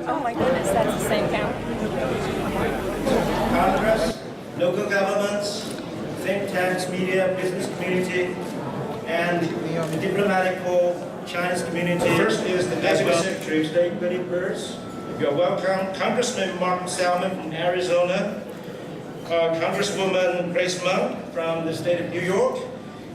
Oh my goodness, that's the same count. Congress, local governments, think tanks, media, business community, and the diplomatic corps, Chinese community. First is the Deputy Secretary of State, Betty Burrs. You're welcome. Congressman Martin Salmon from Arizona, Congresswoman Grace Monk from the state of New York,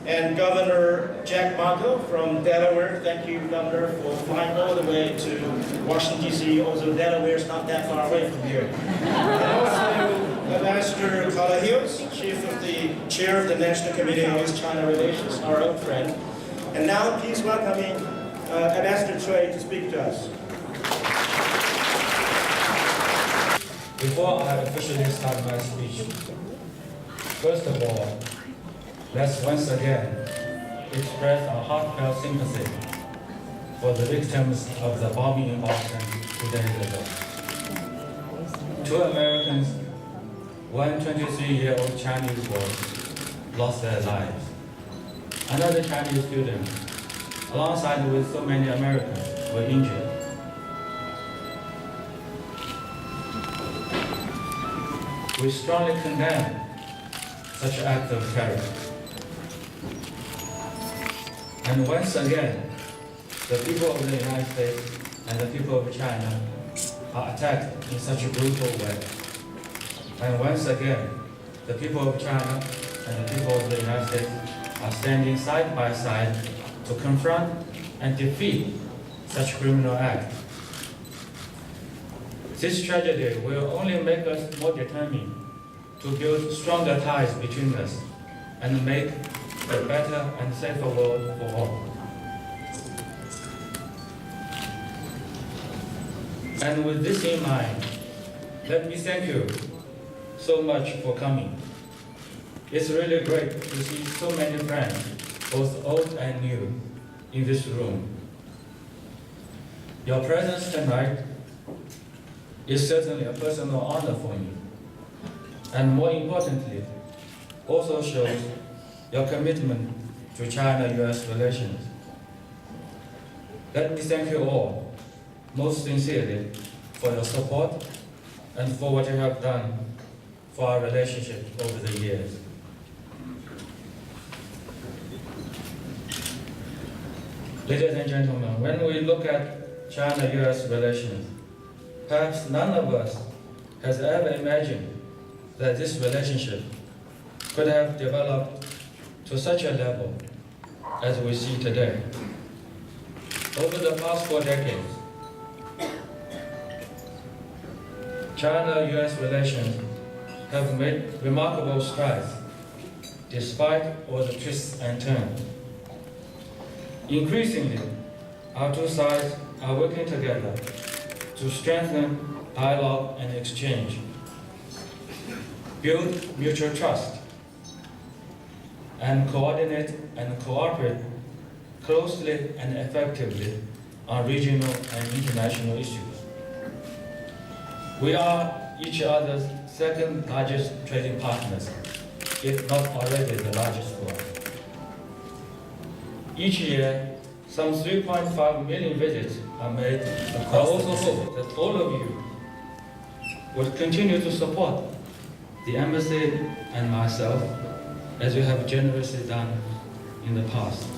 and Governor Jack Marco from Delaware. Thank you, Governor, for flying all the way to Washington, D.C. Also, Delaware is not that far away from here. And also, Ambassador Carla Hills, Chair of the National Committee on China Relations, our old friend. And now, please welcome Ambassador Cui to speak to us. Before I officially start my speech, first of all, let's once again express our heartfelt sympathy for the victims of the bombing in Boston 2 days ago. 2 Americans, one 23-year-old Chinese boy, lost their lives. Another Chinese student, alongside with so many Americans, were injured. We strongly condemn such acts of terror. And once again, the people of the United States and the people of China are attacked in such a brutal way. And once again, the people of China and the people of the United States are standing side by side to confront and defeat such criminal acts. This tragedy will only make us more determined to build stronger ties between us and make a better and safer world for all. And with this in mind, let me thank you so much for coming. It's really great to see so many friends, both old and new, in this room. Your presence tonight is certainly a personal honor for me, and more importantly, also shows your commitment to China-US relations. Let me thank you all, most sincerely, for your support and for what you have done for our relationship over the years. Ladies and gentlemen, when we look at China-US relations, perhaps none of us has ever imagined that this relationship could have developed to such a level as we see today. Over the past 4 decades, China-US relations have made remarkable strides despite all the twists and turns. Increasingly, our two sides are working together to strengthen dialogue and exchange, build mutual trust, and coordinate and cooperate closely and effectively on regional and international issues. We are each other's second largest trading partners, if not already the largest one. Each year, some 3.5 million visits are made. I also hope that all of you will continue to support the embassy and myself as you have generously done in the past.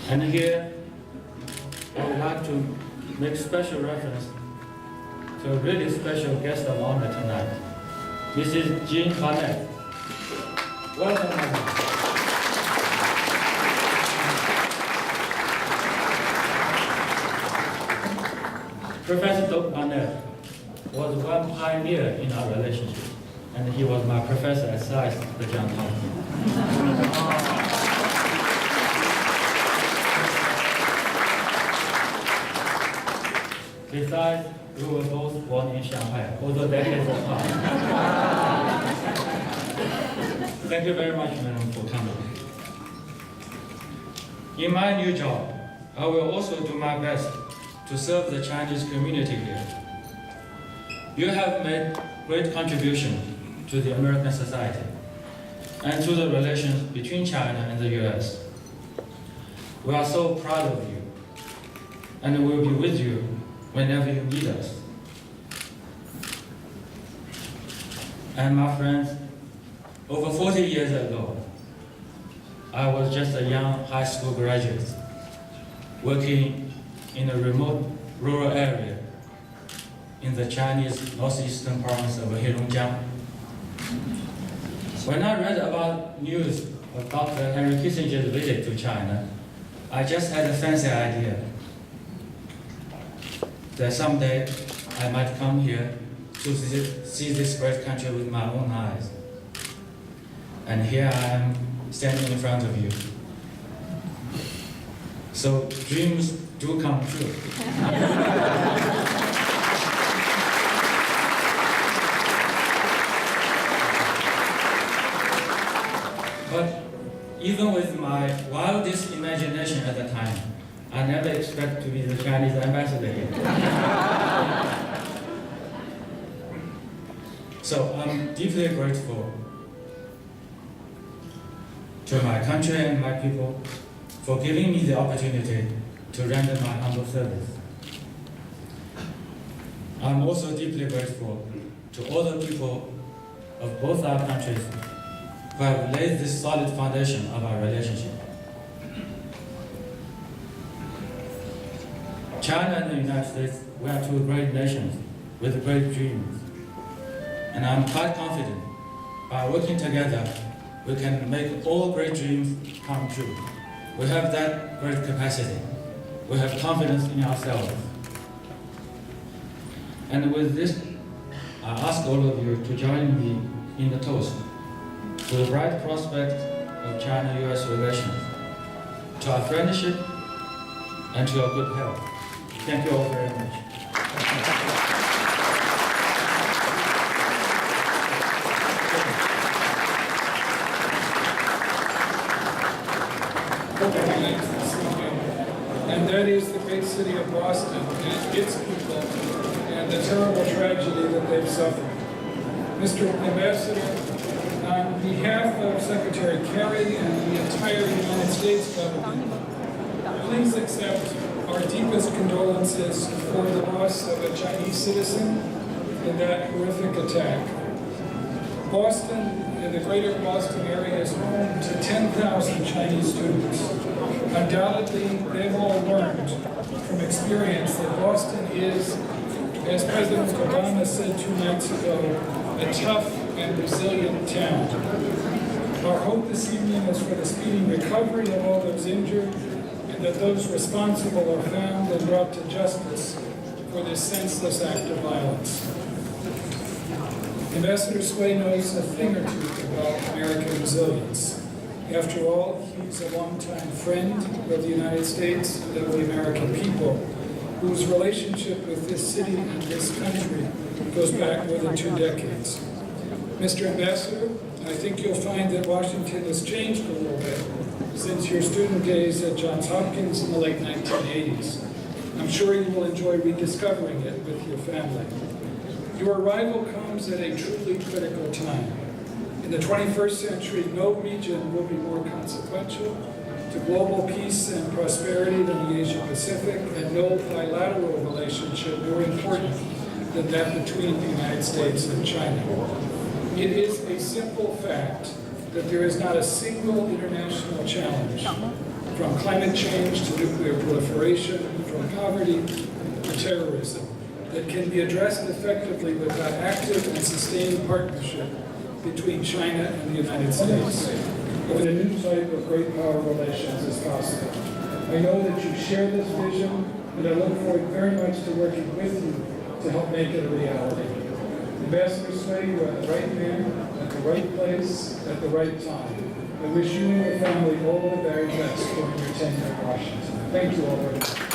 And here, I would like to make special reference to a really special guest of honor tonight, Mrs. Jean Barnett. Welcome, madam. Professor Dr. Barnett was one pioneer in our relationship, and he was my professor at SAIS, the John Hopkins. Besides, we were both born in Shanghai, although decades apart. Thank you very much, madam, for coming. In my new job, I will also do my best to serve the Chinese community here. You have made great contribution to the American society and to the relations between China and the US. We are so proud of you, and we will be with you whenever you need us. And my friends, over 40 years ago, I was just a young high school graduate working in a remote rural area in the Chinese northeastern province of Heilongjiang. When I read about news of Dr. Henry Kissinger's visit to China, I just had a fancy idea that someday I might come here to see this great country with my own eyes. And here I am standing in front of you. So dreams do come true. But even with my wildest imagination at the time, I never expected to be the Chinese ambassador here. So I'm deeply grateful to my country and my people for giving me the opportunity to render my humble service. I'm also deeply grateful to all the people of both our countries who have laid this solid foundation of our relationship. China and the United States, we are two great nations with great dreams. And I'm quite confident by working together, we can make all great dreams come true. We have that great capacity. We have confidence in ourselves. And with this, I ask all of you to join me in the toast to the bright prospect of China-US relations, to our friendship, and to our good health. Thank you all very much. And that is the great city of Boston and its people and the terrible tragedy that they've suffered. Mr. Ambassador, on behalf of Secretary Kerry and the entire United States government, please accept our deepest condolences for the loss of a Chinese citizen in that horrific attack. Boston and the greater Boston area is home to 10,000 Chinese students. Undoubtedly, they've all learned from experience that Boston is, as President Obama said 2 nights ago, a tough and resilient town. Our hope this evening is for the speedy recovery of all those injured and that those responsible are found and brought to justice for this senseless act of violence. Ambassador Sway knows a thing or two about American resilience. After all, he's a longtime friend of the United States and of the American people, whose relationship with this city and this country goes back more than 2 decades. Mr. Ambassador, I think you'll find that Washington has changed a little bit since your student days at Johns Hopkins in the late 1980s. I'm sure you will enjoy rediscovering it with your family. Your arrival comes at a truly critical time. In the 21st century, no region will be more consequential to global peace and prosperity than the Asia-Pacific, and no bilateral relationship more important than that between the United States and China. It is a simple fact that there is not a single international challenge, from climate change to nuclear proliferation, from poverty to terrorism, that can be addressed effectively without active and sustained partnership between China and the United States. With a new type of great power relations is possible. I know that you share this vision, and I look forward very much to working with you to help make it a reality. Ambassador Sway, you are the right man, at the right place, at the right time. I wish you and your family all the very best during your tenure in Washington. Thank you all very much.